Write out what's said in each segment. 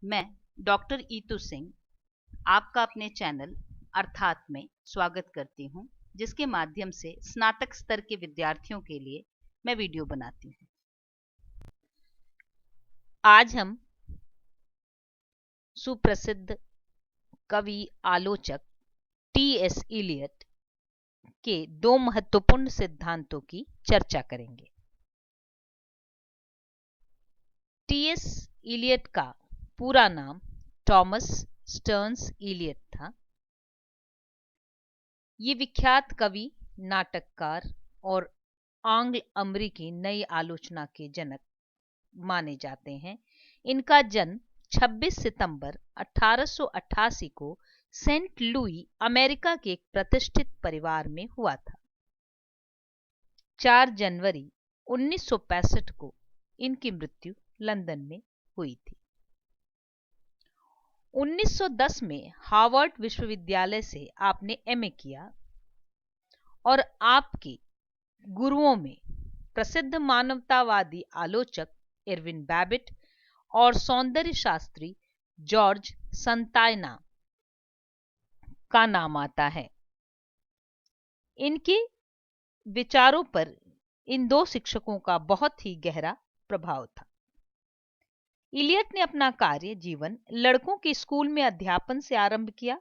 मैं डॉक्टर ईतू सिंह आपका अपने चैनल अर्थात में स्वागत करती हूं, जिसके माध्यम से स्नातक स्तर के विद्यार्थियों के लिए मैं वीडियो बनाती हूं। आज हम सुप्रसिद्ध कवि आलोचक टी.एस. इलियट के दो महत्वपूर्ण सिद्धांतों की चर्चा करेंगे। टी.एस. इलियट का पूरा नाम थॉमस स्टर्न्स इलियट था। ये विख्यात कवि, नाटककार और आंग्ल अमेरिकी नई आलोचना के जनक माने जाते हैं। इनका जन्म 26 सितंबर 1888 को सेंट लुई, अमेरिका के एक प्रतिष्ठित परिवार में हुआ था। 4 जनवरी 1965 को इनकी मृत्यु लंदन में हुई थी। 1910 में हार्वर्ड विश्वविद्यालय से आपने एमए किया और आपके गुरुओं में प्रसिद्ध मानवतावादी आलोचक इरविन बैबिट और सौंदर्य शास्त्री जॉर्ज संतायना का नाम आता है। इनके विचारों पर इन दो शिक्षकों का बहुत ही गहरा प्रभाव था। इलियट ने अपना कार्य जीवन लड़कों के स्कूल में अध्यापन से आरंभ किया।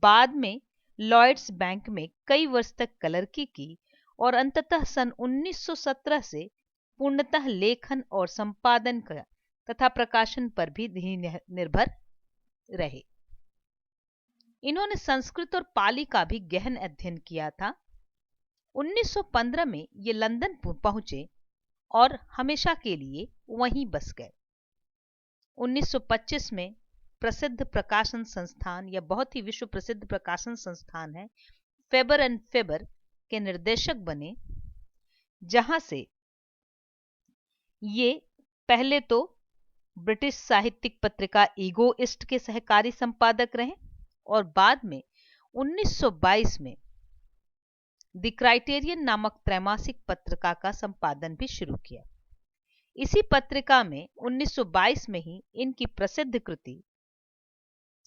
बाद में लॉयड्स बैंक में कई वर्ष तक क्लर्की की और अंततः सन 1917 से पूर्णतः लेखन और संपादन तथा प्रकाशन पर भी निर्भर रहे। इन्होंने संस्कृत और पाली का भी गहन अध्ययन किया था। 1915 में ये लंदन पहुंचे और हमेशा के लिए वहीं बस गए। 1925 में प्रसिद्ध प्रकाशन संस्थान या बहुत ही विश्व प्रसिद्ध प्रकाशन संस्थान है फेबर एंड फेबर के निर्देशक बने, जहां से ये पहले तो ब्रिटिश साहित्यिक पत्रिका ईगोइस्ट के सहकारी संपादक रहे और बाद में 1922 में द क्राइटेरियन नामक त्रैमासिक पत्रिका का संपादन भी शुरू किया। इसी पत्रिका में 1922 में ही इनकी प्रसिद्ध कृति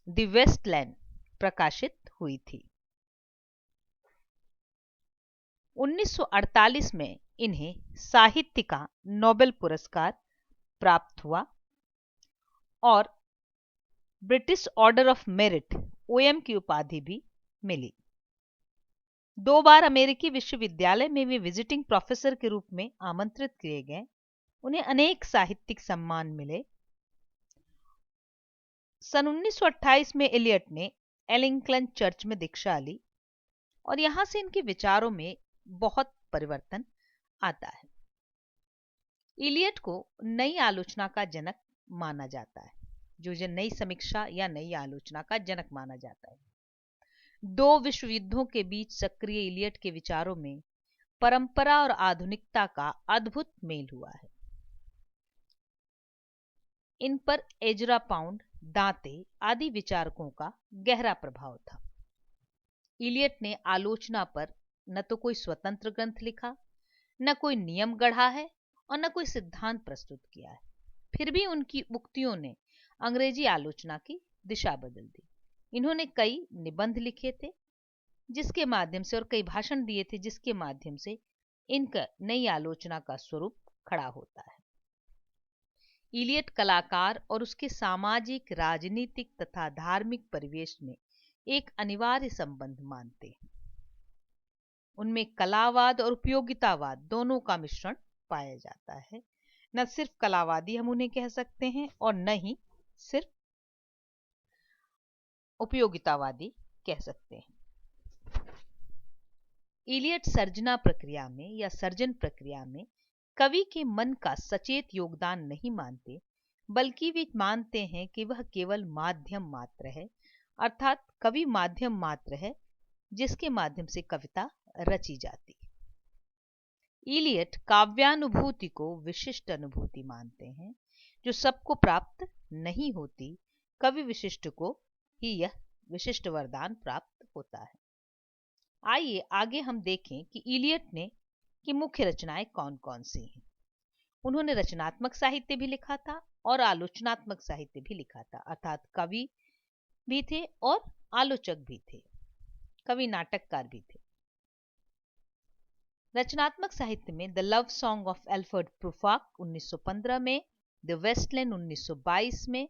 द वेस्टलैंड प्रकाशित हुई थी। 1948 में इन्हें साहित्य का नोबेल पुरस्कार प्राप्त हुआ और British order of merit OM की उपाधि भी मिली। 2 बार अमेरिकी विश्वविद्यालय में भी विजिटिंग प्रोफेसर के रूप में आमंत्रित किए गए। उन्हें अनेक साहित्यिक सम्मान मिले। सन 1928 में इलियट ने एलिंगटन चर्च में दीक्षा ली और यहां से इनके विचारों में बहुत परिवर्तन आता है। इलियट को नई आलोचना का जनक माना जाता है, जो नई समीक्षा या नई आलोचना का जनक माना जाता है। 2 विश्व युद्धों के बीच सक्रिय इलियट के विचारों में परंपरा और आधुनिकता का अद्भुत मेल हुआ है। इन पर एजरा पाउंड, दांते आदि विचारकों का गहरा प्रभाव था। इलियट ने आलोचना पर न तो कोई स्वतंत्र ग्रंथ लिखा, न कोई नियम गढ़ा है और न कोई सिद्धांत प्रस्तुत किया है। फिर भी उनकी उक्तियों ने अंग्रेजी आलोचना की दिशा बदल दी। इन्होंने कई निबंध लिखे थे जिसके माध्यम से और कई भाषण दिए थे जिसके माध्यम से इनका नई आलोचना का स्वरूप खड़ा होता है। इलियट कलाकार और उसके सामाजिक, राजनीतिक तथा धार्मिक परिवेश में एक अनिवार्य संबंध मानते हैं। उनमें कलावाद और उपयोगितावाद दोनों का मिश्रण पाया जाता है। न सिर्फ कलावादी हम उन्हें कह सकते हैं और न ही सिर्फ उपयोगितावादी कह सकते हैं। इलियट सर्जना प्रक्रिया में या सर्जन प्रक्रिया में कवि के मन का सचेत योगदान नहीं मानते, बल्कि वे मानते हैं कि वह केवल माध्यम मात्र है, अर्थात कवि माध्यम मात्र है जिसके माध्यम से कविता रची जाती है। इलियट काव्यानुभूति को विशिष्ट अनुभूति मानते हैं जो सबको प्राप्त नहीं होती। कवि विशिष्ट को ही यह विशिष्ट वरदान प्राप्त होता है। आइए आगे हम देखें कि इलियट ने की मुख्य रचनाएं कौन कौन सी हैं। उन्होंने रचनात्मक साहित्य भी लिखा था और आलोचनात्मक साहित्य भी लिखा था, अर्थात कवि भी थे और आलोचक भी थे, कवि नाटककार भी थे। रचनात्मक साहित्य में the love song of Alfred Prufrock 1915 में, द वेस्टलैंड 1922 में,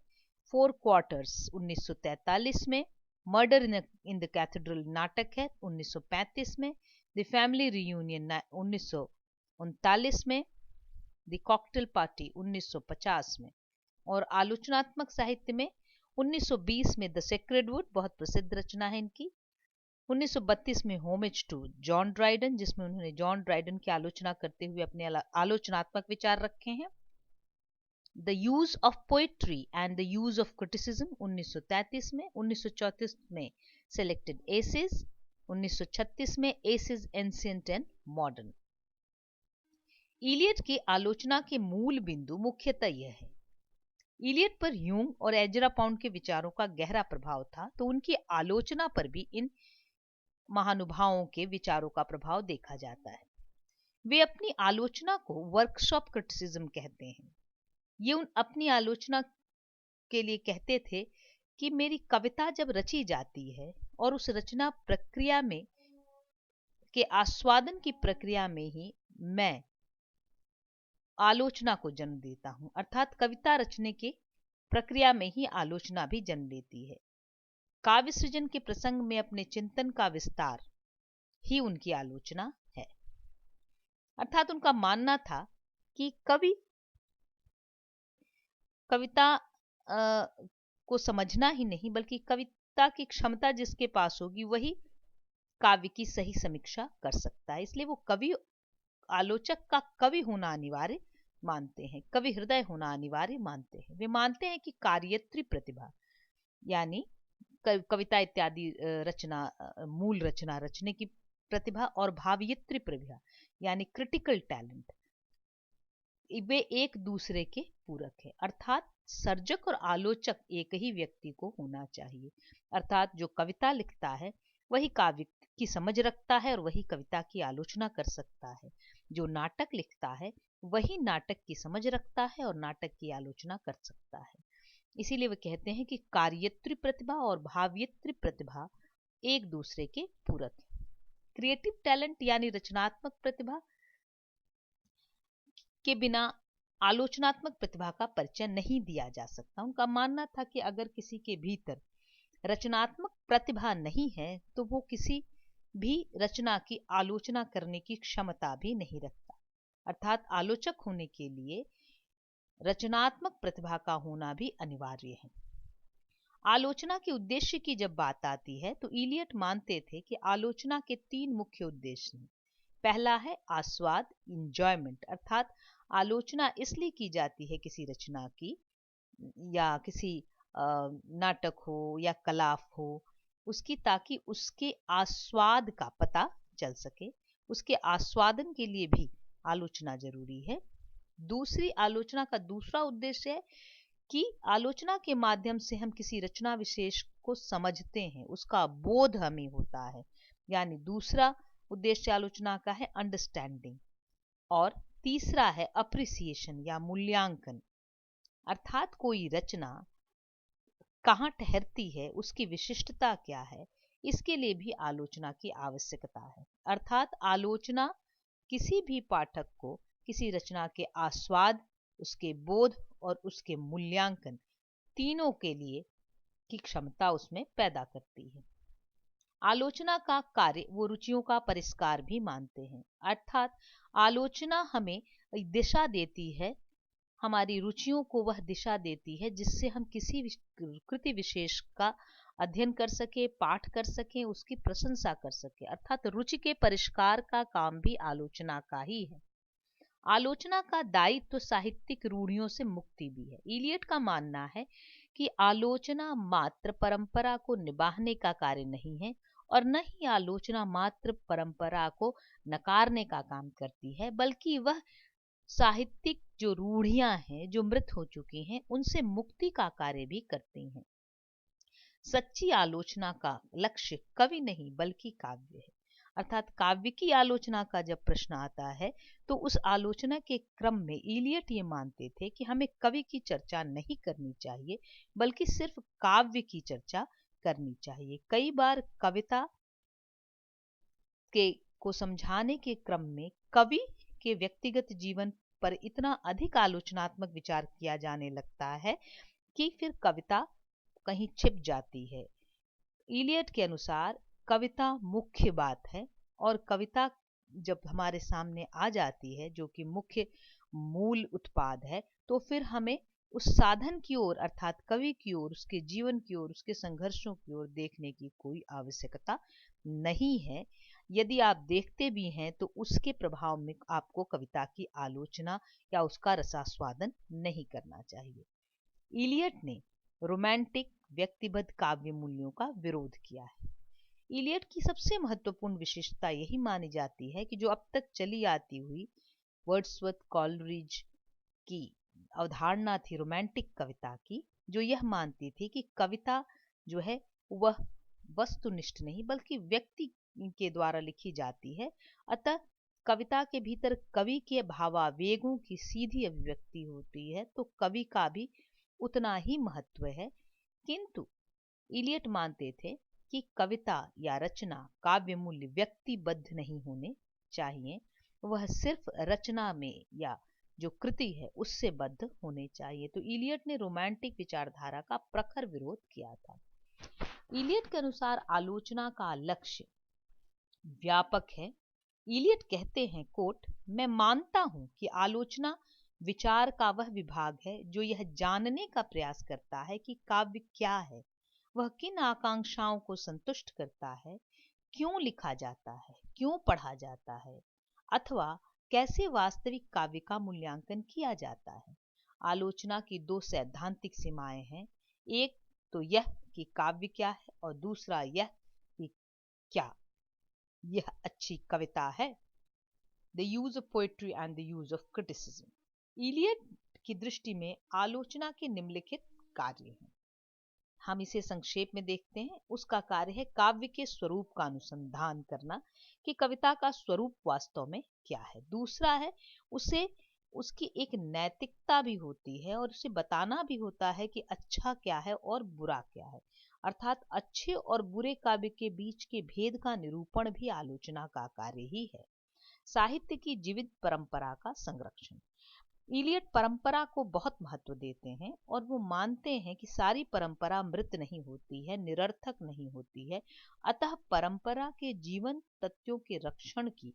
फोर क्वार्टर्स 1943 में, मर्डर इन द कैथेड्रल नाटक है 1935 में, द फैमिली रियूनियन 1939 में, द कॉकटेल पार्टी 1950 में, और आलोचनात्मक साहित्य में 1920 में द सेक्रेड वुड, बहुत प्रसिद्ध रचना है इनकी, 1932 में होमेज टू जॉन ड्राइडन, जिसमें उन्होंने जॉन ड्राइडन की आलोचना करते हुए अपने आलोचनात्मक विचार रखे हैं, the use of poetry and the use of criticism 1933 में, 1934 में सेलेक्टेड एसेस, 1936 में essays ancient and modern. Eliot की आलोचना के मूल बिंदु मुख्यतः यह है, इलियट पर यूंग और एजरा पाउंड के विचारों का गहरा प्रभाव था, तो उनकी आलोचना पर भी इन महानुभावों के विचारों का प्रभाव देखा जाता है। वे अपनी आलोचना को वर्कशॉप क्रिटिसिज्म कहते हैं। ये उन अपनी आलोचना के लिए कहते थे कि मेरी कविता जब रची जाती है और उस रचना प्रक्रिया में के आस्वादन की प्रक्रिया में ही मैं आलोचना को जन्म देता हूं, अर्थात कविता रचने के प्रक्रिया में ही आलोचना भी जन्म लेती है। काव्य सृजन के प्रसंग में अपने चिंतन का विस्तार ही उनकी आलोचना है, अर्थात उनका मानना था कि कवि कविता को समझना ही नहीं बल्कि कविता की क्षमता जिसके पास होगी वही काव्य की सही समीक्षा कर सकता है। इसलिए वो कवि आलोचक का कवि होना अनिवार्य मानते हैं, कवि हृदय होना अनिवार्य मानते हैं। वे मानते हैं कि कार्यत्री प्रतिभा यानी कविता इत्यादि रचना मूल रचना रचने की प्रतिभा और भावयित्री प्रतिभा यानी क्रिटिकल टैलेंट, वे एक दूसरे के पूरक है, अर्थात सर्जक और आलोचक एक ही व्यक्ति को होना चाहिए। अर्थात जो कविता लिखता है वही काव्य की समझ रखता है और वही कविता की आलोचना कर सकता है। जो नाटक लिखता है वही नाटक की समझ रखता है और नाटक की आलोचना कर सकता है। इसीलिए वे कहते हैं कि कार्यत्री प्रतिभा और भावयित्री प्रतिभा एक दूसरे के पूरक है। क्रिएटिव टैलेंट यानी रचनात्मक प्रतिभा के बिना आलोचनात्मक प्रतिभा का परिचय नहीं दिया जा सकता। उनका मानना था कि अगर किसी के भीतर रचनात्मक प्रतिभा नहीं है तो वो किसी भी रचना की आलोचना करने की क्षमता भी नहीं रखता। अर्थात आलोचक होने के लिए रचनात्मक प्रतिभा का होना भी अनिवार्य है। आलोचना के उद्देश्य की जब बात आती है तो इलियट मानते थे कि आलोचना के तीन मुख्य उद्देश्य हैं। पहला है आस्वाद, इंजॉयमेंट, अर्थात आलोचना इसलिए की जाती है किसी रचना की या किसी नाटक हो या कला हो उसकी, ताकि उसके आस्वाद का पता चल सके। उसके आस्वादन के लिए भी आलोचना जरूरी है। दूसरी आलोचना का दूसरा उद्देश्य है कि आलोचना के माध्यम से हम किसी रचना विशेष को समझते हैं, उसका बोध हमें होता है, यानी दूसरा उद्देश्य आलोचना का है अंडरस्टैंडिंग। और तीसरा है अप्रिसिएशन या मूल्यांकन, अर्थात कोई रचना कहाँ ठहरती है, उसकी विशिष्टता क्या है, इसके लिए भी आलोचना की आवश्यकता है। अर्थात आलोचना किसी भी पाठक को किसी रचना के आस्वाद, उसके बोध और उसके मूल्यांकन तीनों के लिए की क्षमता उसमें पैदा करती है। आलोचना का कार्य वो रुचियों का परिष्कार भी मानते हैं, अर्थात आलोचना हमें दिशा देती है, हमारी रुचियों को वह दिशा देती है जिससे हम किसी कृति विशेष का अध्ययन कर सके, पाठ कर सके, उसकी प्रशंसा कर सके। अर्थात रुचि के परिष्कार का काम भी आलोचना का ही है। आलोचना का दायित्व तो साहित्यिक रूढ़ियों से मुक्ति भी है। इलियट का मानना है कि आलोचना मात्र परंपरा को निभाने का कार्य नहीं है और न ही आलोचना मात्र परंपरा को नकारने का काम करती है, बल्कि वह साहित्यिक जो रूढ़ियां हैं, जो मृत हो चुकी हैं, उनसे मुक्ति का कार्य भी करती हैं। सच्ची आलोचना का लक्ष्य कवि नहीं बल्कि काव्य है। अर्थात काव्य की आलोचना का जब प्रश्न आता है तो उस आलोचना के क्रम में इलियट ये मानते थे कि हमें कवि की चर्चा नहीं करनी चाहिए बल्कि सिर्फ काव्य की चर्चा करनी चाहिए। कई बार कविता के को समझाने के क्रम में कवि के व्यक्तिगत जीवन पर इतना अधिक आलोचनात्मक विचार किया जाने लगता है कि फिर कविता कहीं छिप जाती है। इलियट के अनुसार कविता मुख्य बात है और कविता जब हमारे सामने आ जाती है जो कि मुख्य मूल उत्पाद है तो फिर हमें उस साधन की ओर अर्थात कवि की ओर, उसके जीवन की ओर, उसके संघर्षों की ओर देखने की कोई आवश्यकता नहीं है। यदि आप देखते भी हैं तो उसके प्रभाव में आपको कविता की आलोचना या उसका रसास्वादन नहीं करना चाहिए। इलियट ने रोमांटिक व्यक्तिबद्ध काव्य मूल्यों का विरोध किया है। इलियट की सबसे महत्वपूर्ण विशेषता यही मानी जाती है कि जो अब तक चली आती हुई वर्ड्सवर्थ कॉलरिज की अवधारणा थी रोमांटिक कविता की, जो यह मानती थी कि कविता जो है वह वस्तुनिष्ठ नहीं बल्कि व्यक्ति के द्वारा लिखी जाती है। अतः कविता के भीतर कवि के भावावेगों की सीधी अभिव्यक्ति होती है तो कवि का भी उतना ही महत्व है। किंतु इलियट मानते थे कि कविता या रचना काव्य मूल्य व्यक्तिबद्ध नहीं होने चाहिए, वह सिर्फ रचना में या जो कृति है उससे बद्ध होने चाहिए। तो इलियट ने रोमांटिक विचारधारा का प्रखर विरोध किया था। इलियट के अनुसार आलोचना का लक्ष्य व्यापक है। इलियट कहते हैं कोट, मैं मानता हूं कि आलोचना विचार का वह विभाग है जो यह जानने का प्रयास करता है कि काव्य क्या है, वह किन आकांक्षाओं को संतुष्ट करता है, क्यों लिखा जाता है, क्यों पढ़ा जाता है, अथवा कैसे वास्तविक काव्य का मूल्यांकन किया जाता है। आलोचना की दो सैद्धांतिक सीमाएं हैं, एक तो यह कि काव्य क्या है और दूसरा यह कि क्या यह अच्छी कविता है। The use of poetry and the use of criticism. Eliot की दृष्टि में आलोचना के निम्नलिखित कार्य हैं। हम इसे संक्षेप में देखते हैं। उसका कार्य है काव्य के स्वरूप का अनुसंधान करना कि कविता का स्वरूप वास्तव में क्या है। दूसरा है उसे उसकी एक नैतिकता भी होती है और उसे बताना भी होता है कि अच्छा क्या है और बुरा क्या है, अर्थात अच्छे और बुरे काव्य के बीच के भेद का निरूपण भी आलोचना का कार्य ही है। साहित्य की जीवित परंपरा का संरक्षण। इलियट परंपरा को बहुत महत्व देते हैं और वो मानते हैं कि सारी परंपरा मृत नहीं होती है, निरर्थक नहीं होती है। अतः परंपरा के जीवन तथ्यों के रक्षण की,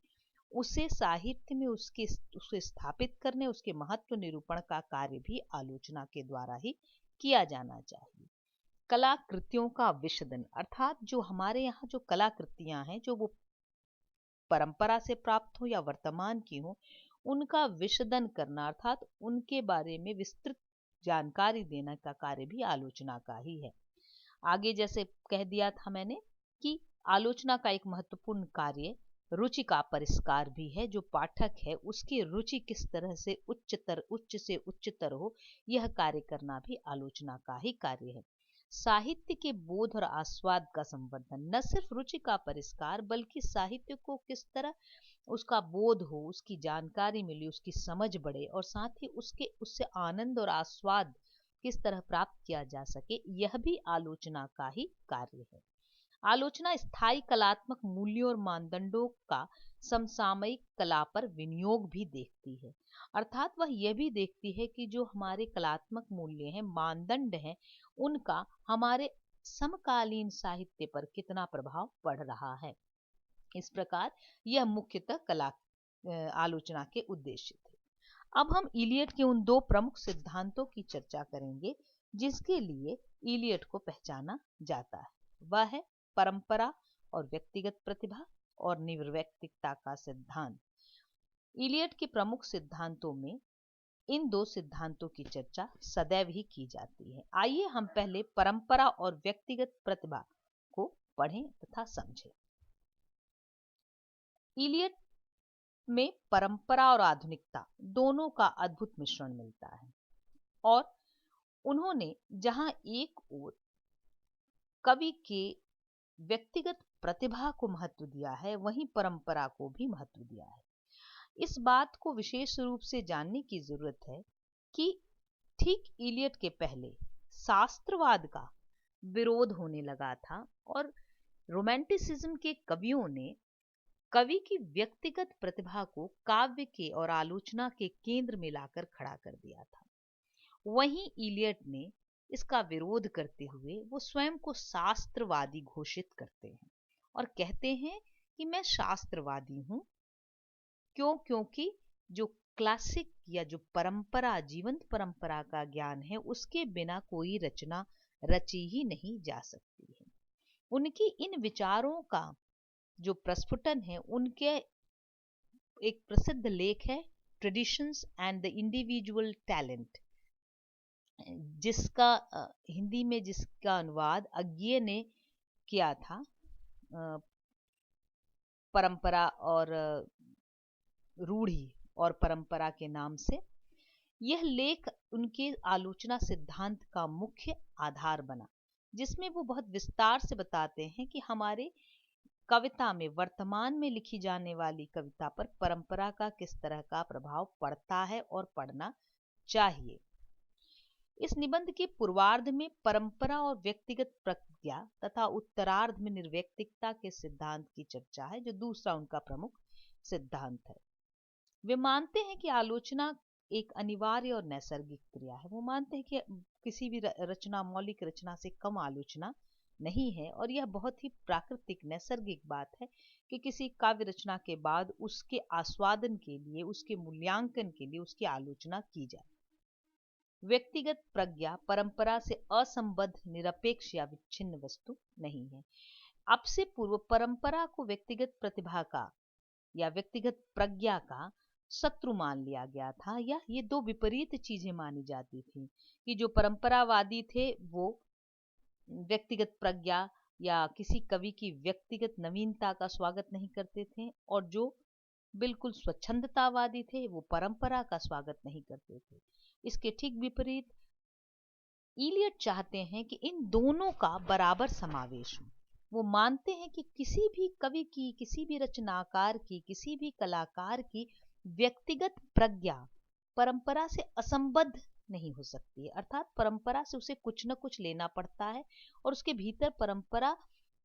उसे साहित्य में उसे स्थापित करने, उसके महत्व निरूपण का कार्य भी आलोचना के द्वारा ही किया जाना चाहिए। कलाकृतियों का विशदन, अर्थात जो हमारे यहाँ जो कलाकृतियां हैं जो वो परंपरा से प्राप्त हो या वर्तमान की हो, उनका विशदन करना अर्थात उनके बारे में विस्तृत जानकारी देने का कार्य भी आलोचना का ही है। आगे जैसे कह दिया था मैंने कि आलोचना का एक महत्वपूर्ण कार्य रुचि का परिष्कार भी है। जो पाठक है उसकी रुचि किस तरह से उच्च से उच्चतर हो, यह कार्य करना भी आलोचना का ही कार्य है। साहित्य के बोध और आस्वाद का संवर्धन, न सिर्फ रुचि का परिष्कार बल्कि साहित्य को किस तरह उसका बोध हो, उसकी जानकारी मिले, उसकी समझ बढ़े और साथ ही उससे आनंद और आस्वाद किस तरह प्राप्त किया जा सके, यह भी आलोचना का ही कार्य है। आलोचना स्थायी कलात्मक मूल्यों और मानदंडों का समसामयिक कला पर विनियोग भी देखती है, अर्थात वह यह भी देखती है कि जो हमारे कलात्मक मूल्य हैं, मानदंड हैं, उनका हमारे समकालीन साहित्य पर कितना प्रभाव पड़ रहा है। इस प्रकार यह मुख्यतः कला आलोचना के उद्देश्य थे। अब हम इलियट के उन दो प्रमुख सिद्धांतों की चर्चा करेंगे जिसके लिए इलियट को पहचाना जाता है। वह है परंपरा और व्यक्तिगत प्रतिभा और निर्वैयक्तिकता का सिद्धांत। इलियट के प्रमुख सिद्धांतों में इन दो सिद्धांतों की चर्चा सदैव ही की जाती है। आइए हम पहले परंपरा और व्यक्तिगत प्रतिभा को पढ़ें तथा समझें। इलियट में परंपरा और आधुनिकता दोनों का अद्भुत मिश्रण मिलता है और उन्होंने जहां एक ओर कवि के व्यक्तिगत प्रतिभा को महत्व दिया है, वहीं परंपरा को भी महत्व दिया है। इस बात को विशेष रूप से जानने की जरूरत है कि ठीक इलियट के पहले शास्त्रवाद का विरोध होने लगा था और रोमांटिसिज्म के कवियों ने कवि की व्यक्तिगत प्रतिभा को काव्य के और आलोचना के केंद्र में लाकर खड़ा कर दिया था। वहीं इलियट ने इसका विरोध करते हुए वो स्वयं को शास्त्रवादी घोषित करते हैं और कहते हैं कि मैं शास्त्रवादी हूं। क्योंकि जो क्लासिक या जो परंपरा, जीवंत परंपरा का ज्ञान है, उसके बिना कोई रचना रची ही नहीं जा सकती है। उनकी इन विचारों का जो प्रस्फुटन है, उनके एक प्रसिद्ध लेख है traditions and the individual talent, जिसका हिंदी में जिसका अनुवाद अज्ञेय ने किया था, परंपरा और रूढ़ी और परंपरा के नाम से। यह लेख उनके आलोचना सिद्धांत का मुख्य आधार बना, जिसमें वो बहुत विस्तार से बताते हैं कि हमारे कविता में, वर्तमान में लिखी जाने वाली कविता पर परंपरा का किस तरह का प्रभाव पड़ता है और पड़ना चाहिए। इस निबंध के पूर्वार्ध में परंपरा और व्यक्तिगत प्रज्ञा तथा उत्तरार्ध में निर्व्यक्तिकता के सिद्धांत की चर्चा है, जो दूसरा उनका प्रमुख सिद्धांत है। वे मानते हैं कि आलोचना एक अनिवार्य और नैसर्गिक क्रिया है। वो मानते हैं कि किसी भी रचना मौलिक रचना से कम आलोचना नहीं है और यह बहुत ही प्राकृतिक नैसर्गिक बात है कि किसी काव्य रचना के बाद उसके आस्वादन के लिए, उसके मूल्यांकन के लिए उसकी आलोचना की जाए। व्यक्तिगत प्रज्ञा परंपरा से असंबद्ध, निरपेक्ष या विच्छिन्न वस्तु नहीं है। अब से पूर्व परंपरा को व्यक्तिगत प्रतिभा का या व्यक्तिगत प्रज्ञा का शत्रु मान लिया गया था, या ये दो विपरीत चीजें मानी जाती थी कि जो परंपरावादी थे वो व्यक्तिगत प्रज्ञा या किसी कवि की व्यक्तिगत नवीनता का स्वागत नहीं करते थे, और जो बिल्कुल स्वच्छंदतावादी थे वो परंपरा का स्वागत नहीं करते थे। इसके ठीक विपरीत इलियट चाहते हैं कि इन दोनों का बराबर समावेश हो। वो मानते हैं कि किसी भी कवि की, किसी भी रचनाकार की, किसी भी कलाकार की व्यक्तिगत प्रज्ञा परंपरा से असंबद्ध नहीं हो सकती है, अर्थात परंपरा से उसे कुछ न कुछ लेना पड़ता है और उसके भीतर परंपरा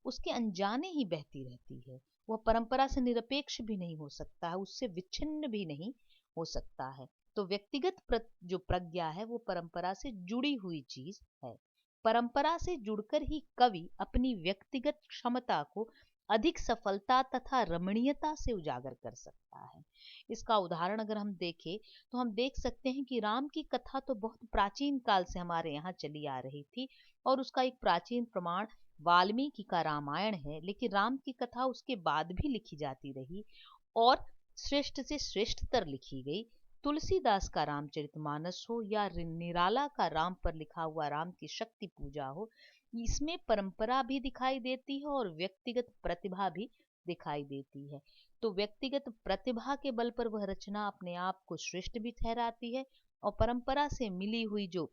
उसके अनजाने ही बहती रहती है। वह परंपरा से निरपेक्ष भी नहीं हो सकता है, उससे विच्छिन्न भी नहीं हो सकता है। तो व्यक्तिगत जो प्रज्ञा है वो परंपरा से जुड़ी हुई चीज है। परंपरा से जुड़कर ही कवि अपनी व्यक्तिगत क्षमता को अधिक सफलता तथा रमणीयता से उजागर कर सकता है। इसका उदाहरण अगर हम देखें तो हम देख सकते हैं कि राम की कथा तो बहुत प्राचीन काल से हमारे यहाँ चली आ रही थी और उसका एक प्राचीन प्रमाण वाल्मीकि का रामायण है, लेकिन राम की कथा उसके बाद भी लिखी जाती रही और श्रेष्ठ से श्रेष्ठतर लिखी गई। तुलसीदास का रामचरितमानस हो या निराला का राम पर लिखा हुआ राम की शक्ति पूजा हो, इसमें परंपरा भी दिखाई देती है और व्यक्तिगत प्रतिभा भी दिखाई देती है। तो व्यक्तिगत प्रतिभा के बल पर वह रचना अपने आप को श्रेष्ठ भी ठहराती है और परंपरा से मिली हुई जो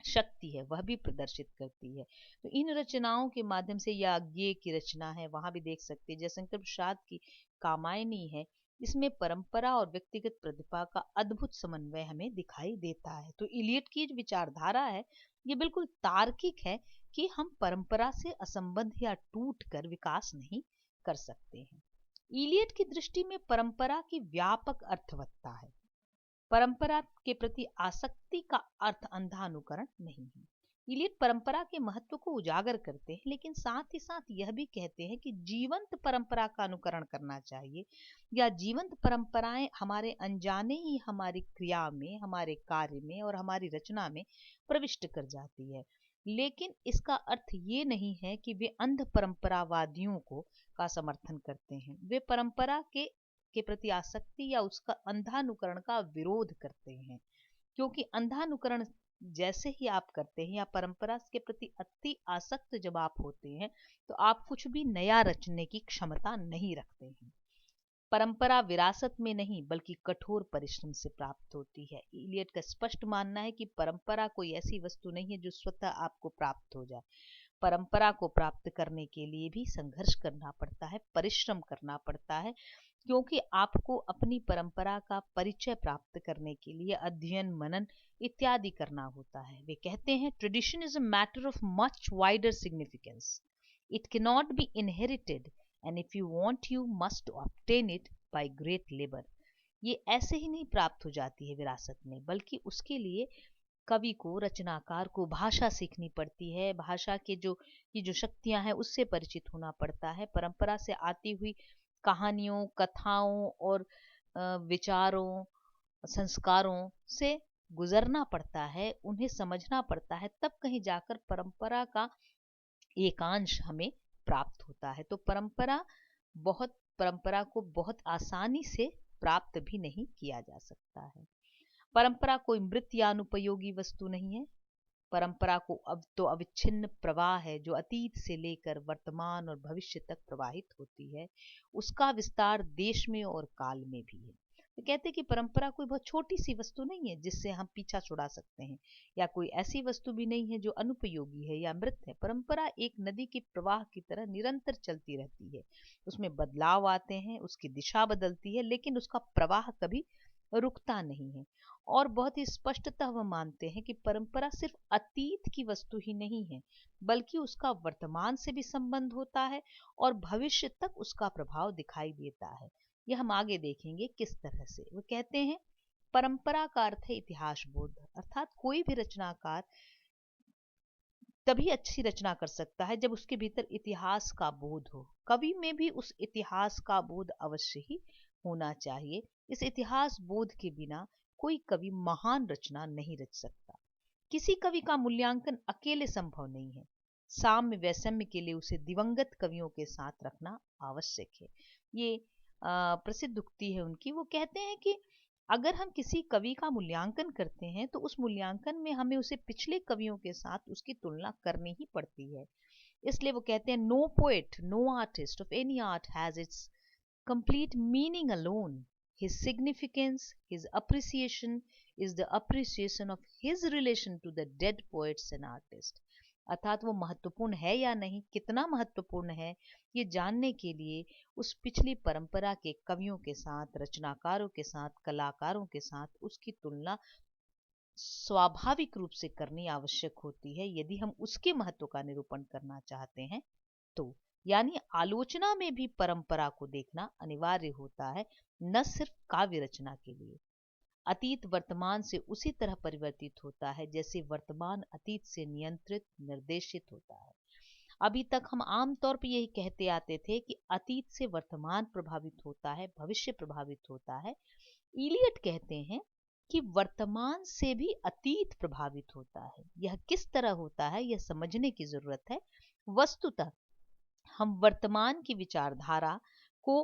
शक्ति है वह भी प्रदर्शित करती है। तो इन रचनाओं के माध्यम से, या अज्ञेय की रचना है, वहां भी देख सकते हैं जयशंकर प्रसाद की कामायनी है, इसमें परंपरा और व्यक्तिगत प्रतिभा का अद्भुत समन्वय हमें दिखाई देता है। तो इलियट की जो विचारधारा है ये बिल्कुल तार्किक है कि हम परंपरा से असंबद्ध या टूट कर विकास नहीं कर सकते हैं। इलियट की दृष्टि में परंपरा की व्यापक अर्थवत्ता है। परंपरा के प्रति आसक्ति का अर्थ अंधा अनुकरण नहीं है। इलियट परंपरा के महत्व को उजागर करते हैं, लेकिन साथ ही साथ यह भी कहते हैं कि जीवंत परंपरा का अनुकरण करना चाहिए, या जीवंत परंपराएं हमारे अनजाने ही हमारी क्रिया में, हमारे कार्य में और हमारी रचना में प्रविष्ट कर जाती है। लेकिन इसका अर्थ ये नहीं है कि वे अंध परंपरावादियों को का समर्थन करते हैं। वे परंपरा के प्रति आसक्ति या उसका अंधानुकरण का विरोध करते हैं, क्योंकि अंधानुकरण जैसे ही आप करते हैं या परंपरा के प्रति अति आसक्त जब आप होते हैं तो आप कुछ भी नया रचने की क्षमता नहीं रखते हैं। परंपरा विरासत में नहीं बल्कि कठोर परिश्रम से प्राप्त होती है। इलियट का स्पष्ट मानना है कि परंपरा कोई ऐसी वस्तु नहीं है जो स्वतः आपको प्राप्त हो जाए। परंपरा को प्राप्त करने के लिए भी संघर्ष करना पड़ता है, परिश्रम करना पड़ता है, क्योंकि आपको अपनी परंपरा का परिचय प्राप्त करने के लिए अध्ययन, मनन इत्यादि करना होता है। वे कहते हैं tradition is a matter of much wider significance, it can not be inherited and if you want you must obtain it by great labour. ये ऐसे ही नहीं प्राप्त हो जाती है विरासत में, बल्कि उसके लिए कवि को, रचनाकार को भाषा सीखनी पड़ती है, भाषा के जो शक्तियां हैं उससे परिचित होना पड़ता है, परंपरा से आती हुई कहानियों, कथाओं और विचारों, संस्कारों से गुजरना पड़ता है, उन्हें समझना पड़ता है, तब कहीं जाकर परंपरा का एकांश हमें प्राप्त होता है। तो परंपरा को बहुत आसानी से प्राप्त भी नहीं किया जा सकता है। परंपरा कोई मृत या अनुपयोगी वस्तु नहीं है। परंपरा को अब तो अविच्छिन्न प्रवाह है जो अतीत से लेकर वर्तमान और भविष्य तक प्रवाहित होती है। उसका विस्तार देश में और काल में भी है। तो कहते हैं कि परंपरा कोई बहुत छोटी सी वस्तु नहीं है जिससे हम पीछा छुड़ा सकते हैं, या कोई ऐसी वस्तु भी नहीं है जो अनुपयोगी है या मृत है। परंपरा एक नदी के प्रवाह की तरह निरंतर चलती रहती है। उसमें बदलाव आते हैं, उसकी दिशा बदलती है, लेकिन उसका प्रवाह कभी रुकता नहीं है। और बहुत ही स्पष्टतः वह मानते हैं कि परंपरा सिर्फ अतीत की वस्तु ही नहीं है, बल्कि उसका वर्तमान से भी संबंध होता है और भविष्य तक उसका प्रभाव दिखाई देता है। यह हम आगे देखेंगे किस तरह से। वो कहते हैं परंपरा का अर्थ है इतिहास बोध, अर्थात कोई भी रचनाकार तभी अच्छी रचना कर सकता है जब उसके भीतर इतिहास का बोध हो। कवि में भी उस इतिहास का बोध अवश्य ही होना चाहिए। इस इतिहास बोध के बिना कोई कवि महान रचना नहीं रच सकता। किसी कवि का मूल्यांकन अकेले संभव नहीं है। साम्य वैषम्य के लिए उसे दिवंगत कवियों के साथ रखना आवश्यक है। ये प्रसिद्ध उक्ति है उनकी। वो कहते हैं कि अगर हम किसी कवि का मूल्यांकन करते हैं तो उस मूल्यांकन में हमें उसे पिछले कवियों के साथ उसकी तुलना करनी ही पड़ती है। इसलिए वो कहते हैं no poet, no artist of any art has its complete meaning alone. His significance, his appreciation is the appreciation of his relation to the dead poets and artists. अर्थात वो महत्वपूर्ण है या नहीं, कितना महत्वपूर्ण है, ये जानने के लिए उस पिछली परंपरा के कवियों के साथ, रचनाकारों के साथ, कलाकारों के साथ उसकी तुलना स्वाभाविक रूप से करनी आवश्यक होती है यदि हम उसके महत्व का निरूपण करना चाहते हैं तो। यानी आलोचना में भी परंपरा को देखना अनिवार्य होता है, न सिर्फ काव्य रचना के लिए। अतीत वर्तमान से उसी तरह परिवर्तित होता है जैसे वर्तमान अतीत से नियंत्रित, निर्देशित होता है। अभी तक हम आमतौर पर यही कहते आते थे कि अतीत से वर्तमान प्रभावित होता है, भविष्य प्रभावित होता है। इलियट कहते हैं कि वर्तमान से भी अतीत प्रभावित होता है। यह किस तरह होता है, यह समझने की जरूरत है। वस्तुतः हम वर्तमान की विचारधारा को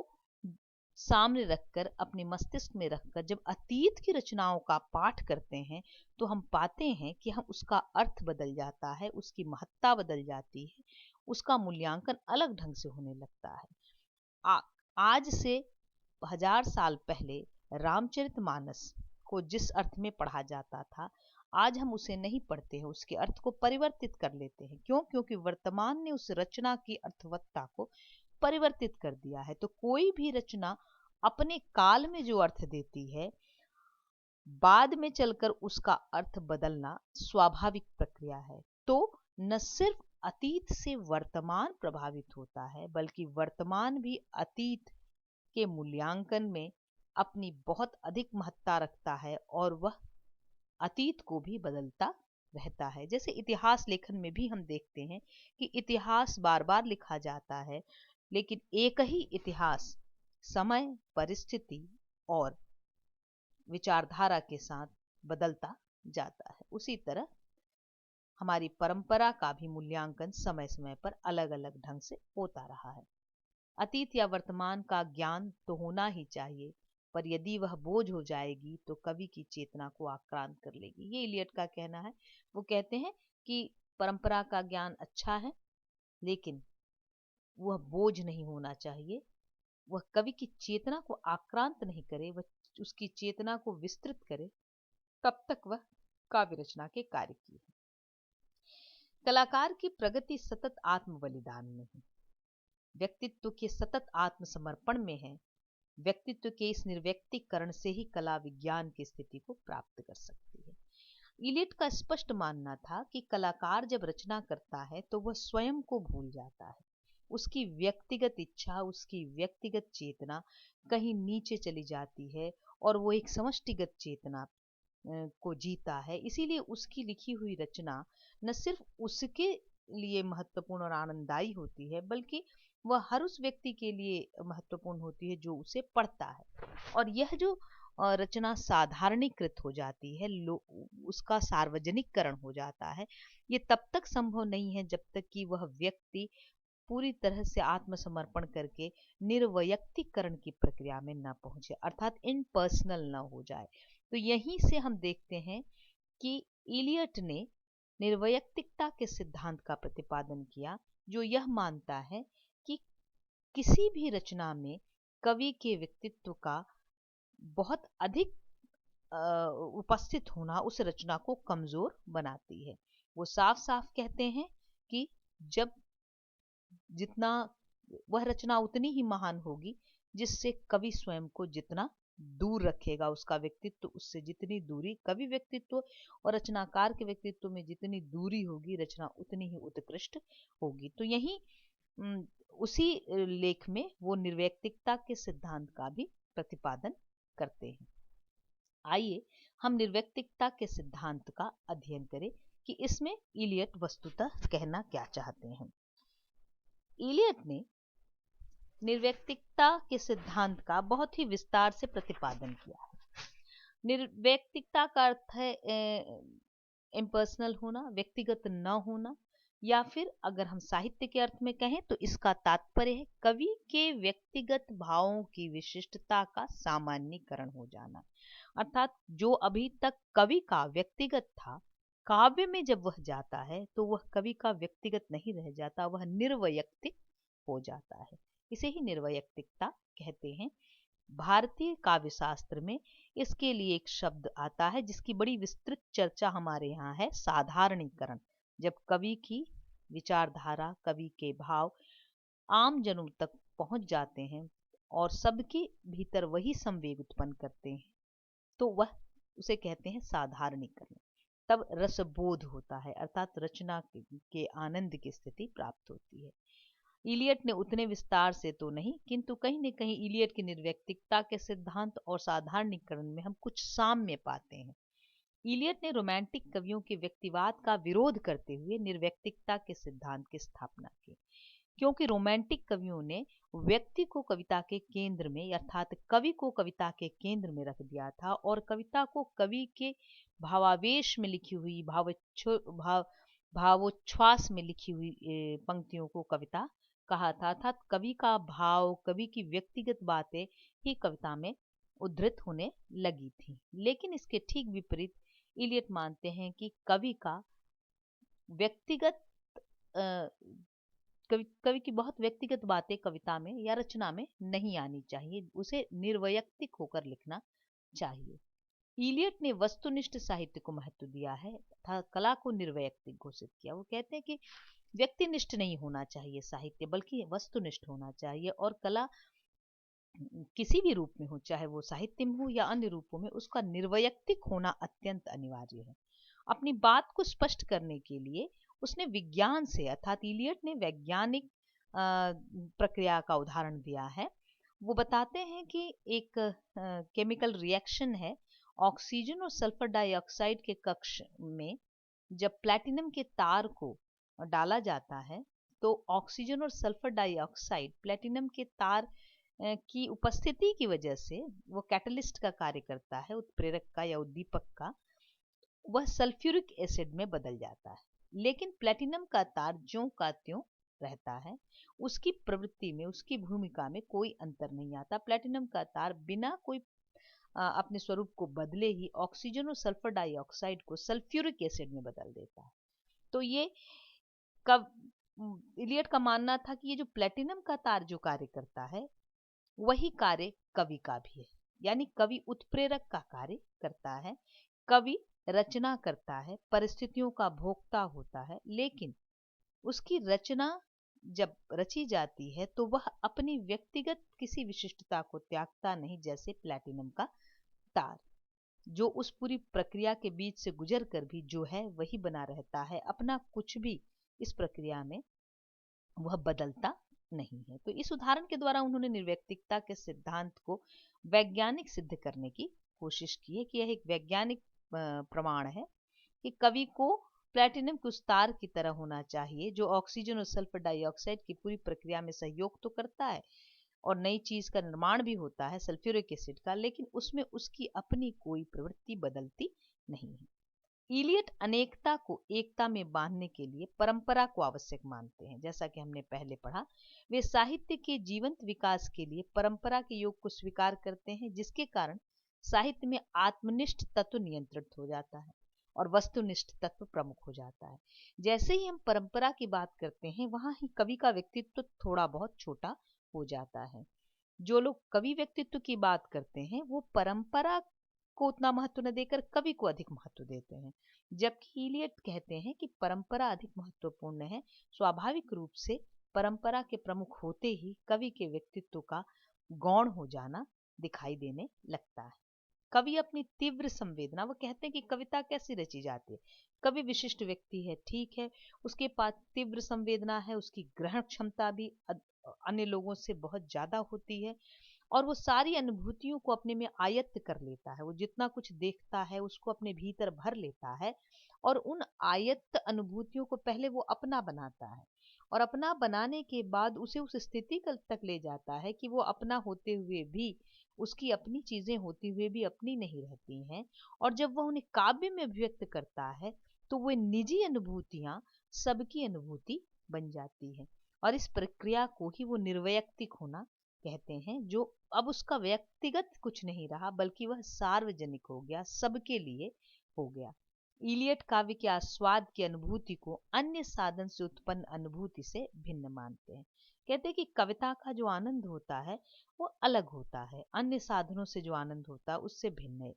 सामने रखकर, अपने मस्तिष्क में रखकर जब अतीत की रचनाओं का पाठ करते हैं तो हम पाते हैं कि हम उसका अर्थ बदल जाता है, उसकी महत्ता बदल जाती है, उसका मूल्यांकन अलग ढंग से होने लगता है। आज से 1000 साल पहले रामचरितमानस को जिस अर्थ में पढ़ा जाता था, आज हम उसे नहीं पढ़ते हैं, उसके अर्थ को परिवर्तित कर लेते हैं। क्यों? क्योंकि वर्तमान ने उस रचना की अर्थवत्ता को परिवर्तित कर दिया है। तो कोई भी रचना अपने काल में जो अर्थ देती है, बाद में चलकर उसका अर्थ बदलना स्वाभाविक प्रक्रिया है। तो न सिर्फ अतीत से वर्तमान प्रभावित होता है, बल्कि वर्तमान भी अतीत के मूल्यांकन में अपनी बहुत अधिक महत्ता रखता है और वह अतीत को भी बदलता रहता है। जैसे इतिहास लेखन में भी हम देखते हैं कि इतिहास बार बार लिखा जाता है, लेकिन एक ही इतिहास समय, परिस्थिति और विचारधारा के साथ बदलता जाता है। उसी तरह हमारी परंपरा का भी मूल्यांकन समय समय पर अलग अलग ढंग से होता रहा है। अतीत या वर्तमान का ज्ञान तो होना ही चाहिए, पर यदि वह बोझ हो जाएगी तो कवि की चेतना को आक्रांत कर लेगी। ये इलियट का कहना है। वो कहते हैं कि परंपरा का ज्ञान अच्छा है, लेकिन वह बोझ नहीं होना चाहिए। वह कवि की चेतना को आक्रांत नहीं करे, वह उसकी चेतना को विस्तृत करे, तब तक वह काव्य रचना के कार्य की है। कलाकार की प्रगति सतत आत्म बलिदान में है, व्यक्तित्व के सतत आत्मसमर्पण में है। व्यक्तित्व के इस निर्व्यक्तिकरण से ही कला विज्ञान की स्थिति को प्राप्त कर सकती है। इलियट का स्पष्ट मानना था कि कलाकार जब रचना करता है तो वह स्वयं को भूल जाता है। उसकी व्यक्तिगत इच्छा, उसकी व्यक्तिगत चेतना कहीं नीचे चली जाती है और वो एक समष्टिगत चेतना को जीता है। इसीलिए उसकी लिखी हुई रचना न सिर्फ उसके लिए महत्वपूर्ण और आनंददायी होती है, बल्कि वह हर उस व्यक्ति के लिए महत्वपूर्ण होती है जो उसे पढ़ता है। और यह जो रचना साधारणीकृत हो जाती है, उसका सार्वजनिककरण हो जाता है, ये तब तक संभव नहीं है जब तक कि वह व्यक्ति पूरी तरह से आत्मसमर्पण करके निर्वैयक्तिकरण की प्रक्रिया में न पहुंचे, अर्थात इनपर्सनल न हो जाए। तो यहीं से हम देखते हैं कि इलियट ने निर्वैयक्तिकता के सिद्धांत का प्रतिपादन किया, जो यह मानता है कि किसी भी रचना में कवि के व्यक्तित्व का बहुत अधिक उपस्थित होना उस रचना को कमजोर बनाती है। वो साफ साफ कहते हैं कि जब जितना वह रचना उतनी ही महान होगी जिससे कवि स्वयं को जितना दूर रखेगा, उसका व्यक्तित्व उससे जितनी दूरी, कवि व्यक्तित्व और रचनाकार के व्यक्तित्व में जितनी दूरी होगी, रचना उतनी ही उत्कृष्ट होगी। तो यही उसी लेख में वो निर्वैयक्तिकता के सिद्धांत का भी प्रतिपादन करते हैं। आइए हम निर्वैयक्तिकता के सिद्धांत का अध्ययन करें कि इसमें इलियट वस्तुतः कहना क्या चाहते हैं। इलियट ने निर्वैयक्तिकता के सिद्धांत का बहुत ही विस्तार से प्रतिपादन किया है। निर्वैयक्तिकता का अर्थ है इम्पर्सनल होना, व्यक्तिगत न होना, या फिर अगर हम साहित्य के अर्थ में कहें तो इसका तात्पर्य है कवि के व्यक्तिगत भावों की विशिष्टता का सामान्यीकरण हो जाना। अर्थात जो अभी तक कवि का व्यक्तिगत था, काव्य में जब वह जाता है तो वह कवि का व्यक्तिगत नहीं रह जाता, वह निर्वैयक्तिक हो जाता है। इसे ही निर्वैयक्तिकता कहते हैं। भारतीय काव्य शास्त्र में इसके लिए एक शब्द आता है जिसकी बड़ी विस्तृत चर्चा हमारे यहाँ है, साधारणीकरण। जब कवि की विचारधारा, कवि के भाव आम जनों तक पहुंच जाते हैं और सबके भीतर वही संवेग उत्पन्न करते हैं, तो वह उसे कहते हैं साधारणीकरण। तब रसबोध होता है, अर्थात रचना के आनंद की स्थिति प्राप्त होती है। इलियट ने उतने विस्तार से तो नहीं, किंतु कहीं न कहीं इलियट की निर्वैयक्तिकता के सिद्धांत और साधारणीकरण में हम कुछ साम्य पाते हैं। इलियट ने रोमांटिक कवियों के व्यक्तिवाद का विरोध करते हुए निर्वैयक्तिकता के सिद्धांत की स्थापना की, क्योंकि रोमांटिक कवियों ने व्यक्ति को कविता के केंद्र में, अर्थात कवि को कविता के केंद्र में रख दिया था और कविता को कवि के भावावेश में लिखी हुई, भावोच्छ्वास में लिखी हुई पंक्तियों को कविता कहा था। अर्थात कवि का भाव, कवि की व्यक्तिगत बातें ही कविता में उद्धृत होने लगी थी। लेकिन इसके ठीक विपरीत इलियट मानते हैं कि कवि का व्यक्तिगत कवि की बहुत व्यक्तिगत बातें कविता में या रचना में नहीं आनी चाहिए, उसे निर्वैयक्तिक होकर लिखना चाहिए। इलियट ने वस्तुनिष्ठ साहित्य को महत्व दिया है तथा कला को निर्वैयक्तिक घोषित किया। वो कहते हैं कि व्यक्तिनिष्ठ नहीं होना चाहिए साहित्य, बल्कि वस्तुनिष्ठ होना चाहिए, और कला किसी भी रूप में हो, चाहे वो साहित्य में हो या अन्य रूपों में, उसका निर्वैयक्तिक होना अत्यंत अनिवार्य है। अपनी बात को स्पष्ट करने के लिए उसने विज्ञान से, अर्थात इलियट ने वैज्ञानिक प्रक्रिया का उदाहरण दिया है। वो बताते हैं कि एक केमिकल रिएक्शन है, ऑक्सीजन और सल्फर डाइऑक्साइड के कक्ष में जब प्लैटिनम के तार को डाला जाता है तो ऑक्सीजन और सल्फर डाइऑक्साइड प्लैटिनम के तार की उपस्थिति की वजह से वो कैटलिस्ट का कार्य करता है, उत्प्रेरक का या उद्दीपक का, वह सल्फ्यूरिक एसिड में बदल जाता है। लेकिन प्लैटिनम का तार ज्यों का त्यों रहता है, उसकी प्रवृत्ति में, उसकी भूमिका में कोई अंतर नहीं आता। प्लैटिनम का तार बिना कोई अपने स्वरूप को बदले ही ऑक्सीजन और सल्फर डाइऑक्साइड को सल्फ्यूरिक एसिड में बदल देता है। तो ये इलियट का मानना था कि ये जो प्लैटिनम का तार जो कार्य करता है वही कार्य कवि का भी है, यानी कवि उत्प्रेरक का कार्य करता है। कवि रचना करता है, परिस्थितियों का भोक्ता होता है, लेकिन उसकी रचना जब रची जाती है तो वह अपनी व्यक्तिगत किसी विशिष्टता को त्यागता नहीं, जैसे प्लैटिनम का तार जो उस पूरी प्रक्रिया के बीच से गुजर कर भी जो है वही बना रहता है, अपना कुछ भी इस प्रक्रिया में वह बदलता नहीं है। तो इस उदाहरण के द्वारा उन्होंने निर्व्यक्तिकता के सिद्धांत को वैज्ञानिक सिद्ध करने की कोशिश की है कि यह एक वैज्ञानिक प्रमाण है कि कवि को प्लैटिनम के उस तार की तरह होना चाहिए जो ऑक्सीजन और सल्फर डाइऑक्साइड की पूरी प्रक्रिया में सहयोग तो करता है और नई चीज का निर्माण भी होता है सल्फ्यूरिक एसिड का, लेकिन उसमें उसकी अपनी कोई प्रवृत्ति बदलती नहीं है। इलियट अनेकता को एकता में बांधने के लिए परंपरा को आवश्यक मानते हैं। जैसा कि हमने पहले पढ़ा, वे साहित्य के जीवंत विकास के लिए परंपरा के योग को स्वीकार करते हैं, जिसके कारण साहित्य में आत्मनिष्ठ तत्व नियंत्रित हो जाता है और वस्तुनिष्ठ तत्व प्रमुख हो जाता है। जैसे ही हम परंपरा की बात करते हैं वहां ही कवि का व्यक्तित्व थोड़ा बहुत छोटा हो जाता है। जो लोग कवि व्यक्तित्व की बात करते हैं वो परंपरा को उतना महत्व न देकर कवि को अधिक महत्व देते हैं, जबकि इलियट कहते हैं कि परंपरा अधिक महत्वपूर्ण है। स्वाभाविक रूप से परंपरा के प्रमुख होते ही कवि के व्यक्तित्व का गौण हो जाना दिखाई देने लगता है। कवि अपनी तीव्र संवेदना, वो कहते हैं कि कविता कैसी रची जाती है, कवि विशिष्ट व्यक्ति है, ठीक है, उसके पास तीव्र संवेदना है, उसकी ग्रहण क्षमता भी अन्य लोगों से बहुत ज्यादा होती है और वो सारी अनुभूतियों को अपने में आयत्त कर लेता है। वो जितना कुछ देखता है उसको अपने भीतर भर लेता है और उन आयत्त अनुभूतियों को पहले वो अपना बनाता है और अपना बनाने के बाद उसे उस स्थिति तक ले जाता है कि वो अपना होते हुए भी उसकी अपनी चीजें होती हुए भी अपनी नहीं रहती हैं, और जब वह उन्हें काव्य में व्यक्त करता है तो वे निजी अनुभूतियां सबकी अनुभूति बन जाती है और इस प्रक्रिया को ही वो निर्वैयक्तिक होना कहते हैं, जो अब उसका व्यक्तिगत कुछ नहीं रहा बल्कि वह सार्वजनिक हो गया, सबके लिए हो गया। इलियट काव्य के आस्वाद की अनुभूति को अन्य साधन से उत्पन्न अनुभूति से भिन्न मानते हैं। कहते हैं कि कविता का जो आनंद होता है वो अलग होता है, अन्य साधनों से जो आनंद होता है उससे भिन्न है।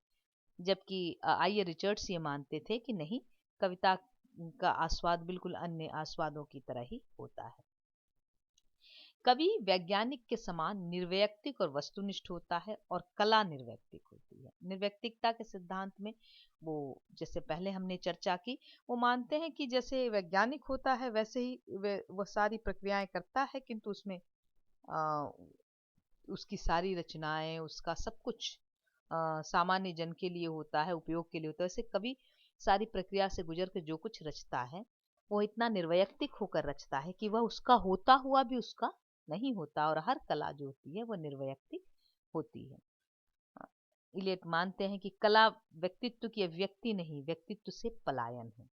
जबकि आइए रिचर्ड्स ये मानते थे कि नहीं, कविता का आस्वाद बिल्कुल अन्य आस्वादों की तरह ही होता है। कवि वैज्ञानिक के समान निर्वैयक्तिक और वस्तुनिष्ठ होता है और कला निर्वैयक्तिक होती है। निर्वैयक्तिकता के सिद्धांत में वो, जैसे पहले हमने चर्चा की, वो मानते हैं कि जैसे वैज्ञानिक होता है वैसे ही वह सारी प्रक्रियाएं करता है, किंतु उसमें आ, उसकी सारी रचनाएं, उसका सब कुछ सामान्य जन के लिए होता है, उपयोग के लिए होता है। वैसे कवि सारी प्रक्रिया से गुजर कर जो कुछ रचता है वो इतना निर्वैयक्तिक होकर रचता है कि वह उसका होता हुआ भी उसका नहीं होता, और हर कला जो होती है वह निर्वैयक्तिक होती है। इलियट मानते हैं कि कला व्यक्तित्व की अभिव्यक्ति नहीं, व्यक्तित्व से पलायन है।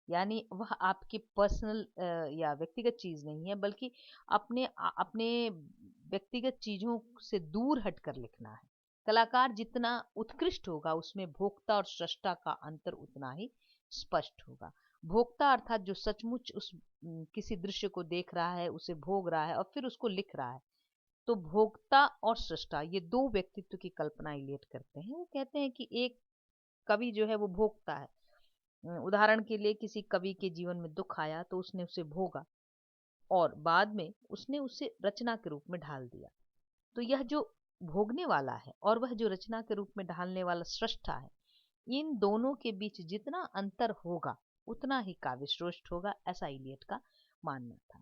यानी वह आपकी पर्सनल या व्यक्तिगत चीज नहीं है, बल्कि अपने अपने व्यक्तिगत चीजों से दूर हटकर लिखना है। कलाकार जितना उत्कृष्ट होगा उसमें भोक्ता और सृष्टा का अंतर उतना ही स्पष्ट होगा। भोक्ता अर्थात जो सचमुच उस किसी दृश्य को देख रहा है, उसे भोग रहा है और फिर उसको लिख रहा है, तो भोक्ता और सृष्टा ये दो व्यक्तित्व की कल्पना इलियट करते हैं। वो कहते हैं कि एक कवि जो है वो भोगता है। उदाहरण के लिए किसी कवि के जीवन में दुख आया तो उसने उसे भोगा और बाद में उसने उसे रचना के रूप में ढाल दिया। तो यह जो भोगने वाला है और वह जो रचना के रूप में ढालने वाला सृष्टा है, इन दोनों के बीच जितना अंतर होगा उतना ही काव्य श्रेष्ठ होगा, ऐसा इलियट का मानना था।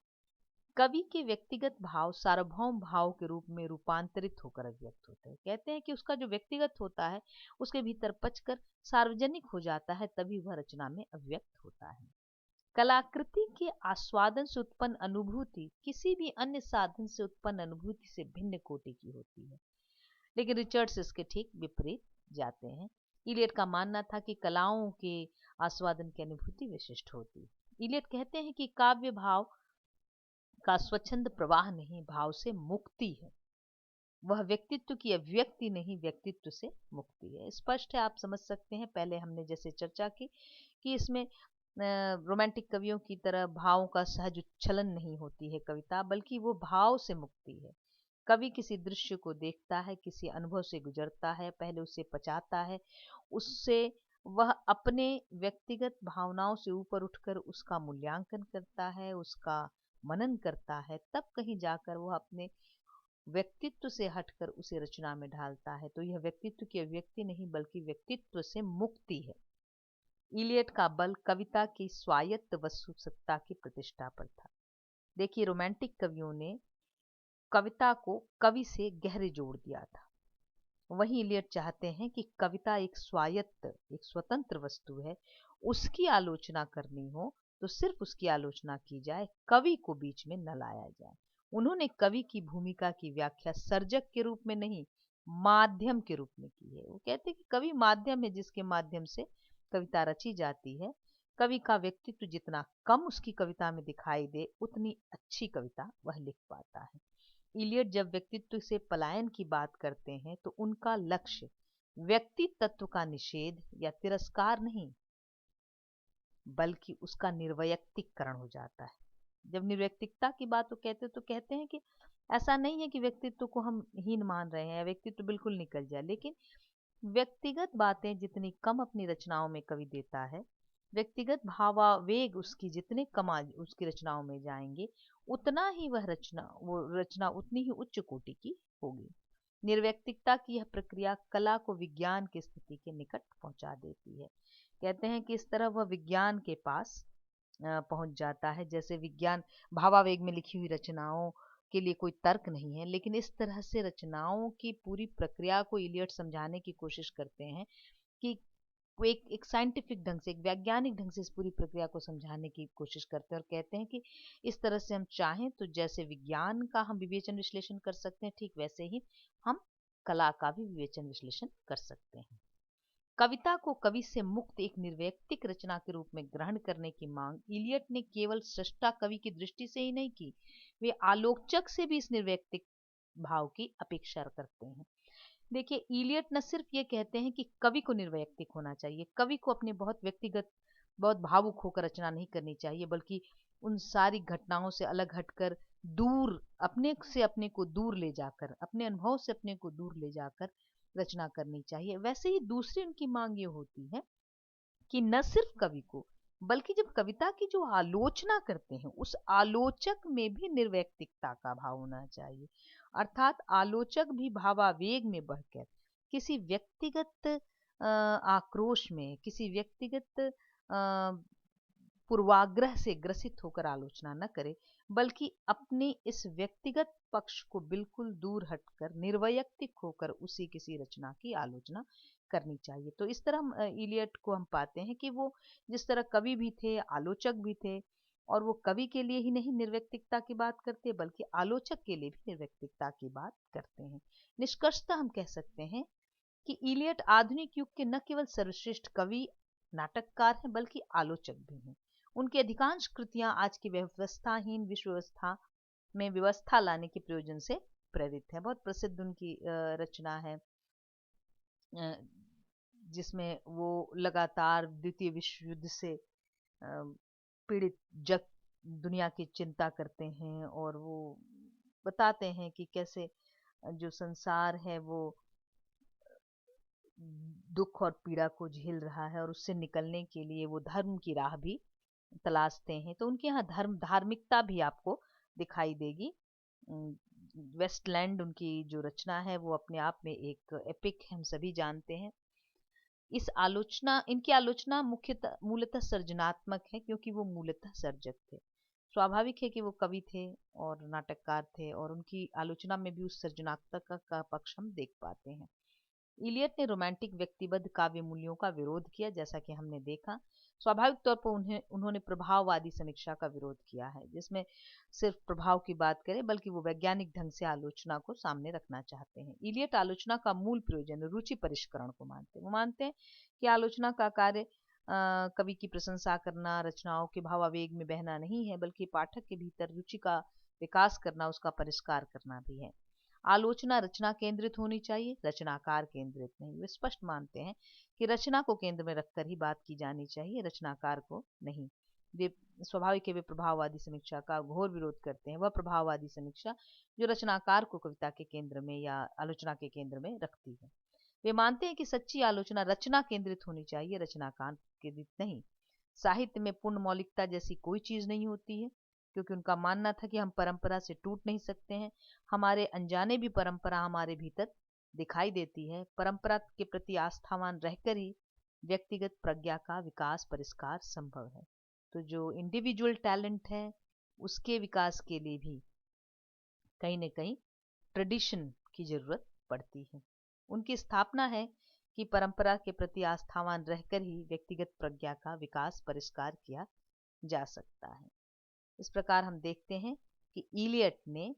कवि के व्यक्तिगत भाव सार्वभौम भाव के रूप में रूपांतरित होकर अभिव्यक्त होते हैं। कहते हैं कि उसका जो व्यक्तिगत होता है उसके भीतर पचकर सार्वजनिक हो जाता है, तभी वह रचना में अभिव्यक्त होता है। कलाकृति के आस्वादन से उत्पन्न अनुभूति किसी भी अन्य साधन से उत्पन्न अनुभूति से भिन्न कोटि की होती है, लेकिन रिचर्ड्स इसके ठीक विपरीत जाते हैं। इलियट का मानना था कि कलाओं के आस्वादन की अनुभूति विशिष्ट होती है। इलियट कहते हैं कि काव्य भाव का स्वच्छंद प्रवाह नहीं, भाव से मुक्ति है। वह व्यक्तित्व की अभिव्यक्ति नहीं, व्यक्तित्व से मुक्ति है। स्पष्ट है, आप समझ सकते हैं। पहले हमने जैसे चर्चा की कि इसमें रोमांटिक कवियों की तरह भावों का सहज उच्छलन नहीं होती है कविता, बल्कि वो भाव से मुक्ति है। कवि किसी दृश्य को देखता है, किसी अनुभव से गुजरता है, पहले उसे पचाता है, उससे वह अपने व्यक्तिगत भावनाओं से ऊपर उठकर उसका मूल्यांकन करता है, उसका मनन करता है, तब कहीं जाकर वह अपने व्यक्तित्व से हटकर उसे रचना में ढालता है। तो यह व्यक्तित्व की अभिव्यक्ति नहीं बल्कि व्यक्तित्व से मुक्ति है। इलियट का बल कविता की स्वायत्त वस्तु सत्ता की प्रतिष्ठा पर था। देखिए, रोमांटिक कवियों ने कविता को कवि से गहरे जोड़ दिया था। वहीं इलियट चाहते हैं कि कविता एक स्वायत्त, एक स्वतंत्र वस्तु है। उसकी आलोचना करनी हो तो सिर्फ उसकी आलोचना की जाए, कवि को बीच में न लाया जाए। उन्होंने कवि की भूमिका की व्याख्या सर्जक के रूप में नहीं, माध्यम के रूप में की है। वो कहते हैं कि कवि माध्यम है जिसके माध्यम से कविता रची जाती है। कवि का व्यक्तित्व जितना कम उसकी कविता में दिखाई दे, उतनी अच्छी कविता वह लिख पाता है। इलियट जब व्यक्तित्व से पलायन की बात करते हैं तो उनका लक्ष्य व्यक्ति तत्व का निषेध या तिरस्कार नहीं, बल्कि उसका निर्वैयक्तिकरण हो जाता है। जब निर्वैयक्तिकता की बात वो कहते तो कहते हैं कि ऐसा नहीं है कि व्यक्तित्व को हम हीन मान रहे हैं, व्यक्तित्व बिल्कुल निकल जाए, लेकिन व्यक्तिगत बातें जितनी कम अपनी रचनाओं में कवि देता है, व्यक्तिगत भावावेग उसकी जितने कम उसकी रचनाओं में जाएंगे, उतना ही वो रचना उतनी ही उच्च कोटि की होगी। निर्व्यक्तिकता की यह प्रक्रिया कला को विज्ञान की स्थिति के निकट पहुंचा देती है। कहते हैं कि इस तरह वह विज्ञान के पास पहुंच जाता है। जैसे विज्ञान भावावेग में लिखी हुई रचनाओं के लिए कोई तर्क नहीं है, लेकिन इस तरह से रचनाओं की पूरी प्रक्रिया को इलियट समझाने की कोशिश करते हैं कि वो एक साइंटिफिक ढंग से, एक वैज्ञानिक ढंग से इस पूरी प्रक्रिया को समझाने की कोशिश करते हैं और कहते हैं कि इस तरह से हम चाहें तो जैसे विज्ञान का हम विवेचन विश्लेषण कर सकते हैं, ठीक वैसे ही हम कला का भी विवेचन विश्लेषण कर सकते हैं। कविता को कवि से मुक्त एक निर्वैयक्तिक रचना के रूप में ग्रहण करने की मांग इलियट ने केवल सृष्टा कवि की दृष्टि से ही नहीं की, वे आलोचक से भी इस निर्वैयक्तिक भाव की अपेक्षा करते हैं। देखिए, इलियट न सिर्फ ये कहते हैं कि कवि को निर्वैयक्तिक होना चाहिए, कवि को अपने बहुत व्यक्तिगत, बहुत भावुक होकर रचना नहीं करनी चाहिए, बल्कि उन सारी घटनाओं से अलग हटकर, दूर अपने से अपने को दूर ले जाकर, अपने अनुभव से अपने को दूर ले जाकर रचना करनी चाहिए। वैसे ही दूसरी उनकी मांग ये होती है कि न सिर्फ कवि को, बल्कि जब कविता की जो आलोचना करते हैं उस आलोचक में भी निर्वैयक्तिकता का भाव होना चाहिए। अर्थात आलोचक भी भावावेग में बढ़कर किसी व्यक्तिगत आक्रोश में, किसी व्यक्तिगत पूर्वाग्रह से ग्रसित होकर आलोचना न करे, बल्कि अपने इस व्यक्तिगत पक्ष को बिल्कुल दूर हटकर निर्वैयक्तिक होकर उसी किसी रचना की आलोचना करनी चाहिए। तो इस तरह हम इलियट को हम पाते हैं कि वो जिस तरह कवि भी थे, आलोचक भी थे, और वो कवि के लिए ही नहीं निर्वैयक्तिकता की बात करते, बल्कि आलोचक के लिए भी निर्वैयक्तिकता की बात करते हैं। निष्कर्षतः हम कह सकते हैं कि इलियट आधुनिक युग के न केवल सर्वश्रेष्ठ कवि, नाटककार हैं, बल्कि आलोचक भी हैं। उनकी अधिकांश कृतियां आज की व्यवस्थाहीन विश्व व्यवस्था में व्यवस्था लाने के प्रयोजन से प्रेरित है। बहुत प्रसिद्ध उनकी रचना है जिसमें वो लगातार द्वितीय विश्व युद्ध से पीड़ित जग दुनिया की चिंता करते हैं, और वो बताते हैं कि कैसे जो संसार है वो दुख और पीड़ा को झेल रहा है, और उससे निकलने के लिए वो धर्म की राह भी तलाशते हैं। तो उनके यहाँ धार्मिकता भी आपको दिखाई देगी। वेस्टलैंड उनकी जो रचना है वो अपने आप में एक एपिक है, हम सभी जानते हैं। इनकी आलोचना मुख्यतः मूलतः सर्जनात्मक है, क्योंकि वो मूलतः सर्जक थे। स्वाभाविक है कि वो कवि थे और नाटककार थे, और उनकी आलोचना में भी उस सर्जनात्मकता का पक्ष हम देख पाते हैं। इलियट ने रोमांटिक व्यक्तिबद्ध काव्य मूल्यों का विरोध किया, जैसा कि हमने देखा। स्वाभाविक तौर पर उन्होंने प्रभाववादी समीक्षा का विरोध किया है, जिसमें सिर्फ प्रभाव की बात करें, बल्कि वो वैज्ञानिक ढंग से आलोचना को सामने रखना चाहते हैं। इलियट आलोचना का मूल प्रयोजन रुचि परिष्करण को मानते हैं। वो मानते हैं कि आलोचना का कार्य कवि की प्रशंसा करना, रचनाओं के भावावेग में बहना नहीं है, बल्कि पाठक के भीतर रुचि का विकास करना, उसका परिष्कार करना भी है। आलोचना रचना केंद्रित होनी चाहिए, रचनाकार केंद्रित नहीं। वे स्पष्ट मानते हैं कि रचना को केंद्र में रखकर ही बात की जानी चाहिए, रचनाकार को नहीं। वे स्वाभाविक है, वे प्रभाववादी समीक्षा का घोर विरोध करते हैं। वह प्रभाववादी समीक्षा जो रचनाकार को कविता के केंद्र में या आलोचना के केंद्र में रखती है। वे मानते हैं कि सच्ची आलोचना रचना केंद्रित होनी चाहिए, रचनाकार केंद्रित नहीं। साहित्य में पूर्ण मौलिकता जैसी कोई चीज नहीं होती है, क्योंकि उनका मानना था कि हम परंपरा से टूट नहीं सकते हैं। हमारे अनजाने भी परंपरा हमारे भीतर दिखाई देती है। परंपरा के प्रति आस्थावान रहकर ही व्यक्तिगत प्रज्ञा का विकास परिष्कार संभव है। तो जो इंडिविजुअल टैलेंट है उसके विकास के लिए भी कहीं न कहीं ट्रेडिशन की जरूरत पड़ती है। उनकी स्थापना है कि परंपरा के प्रति आस्थावान रहकर ही व्यक्तिगत प्रज्ञा का विकास परिष्कार किया जा सकता है। इस प्रकार हम देखते हैं कि इलियट ने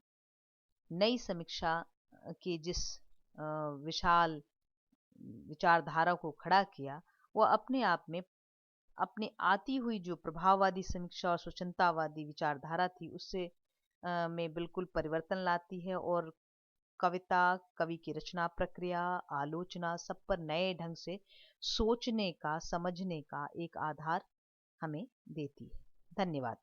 नई समीक्षा की जिस विशाल विचारधारा को खड़ा किया, वह अपने आप में अपनी आती हुई जो प्रभाववादी समीक्षा और स्वच्छंदतावादी विचारधारा थी उससे में बिल्कुल परिवर्तन लाती है और कविता, कवि की रचना प्रक्रिया, आलोचना सब पर नए ढंग से सोचने का, समझने का एक आधार हमें देती है। धन्यवाद।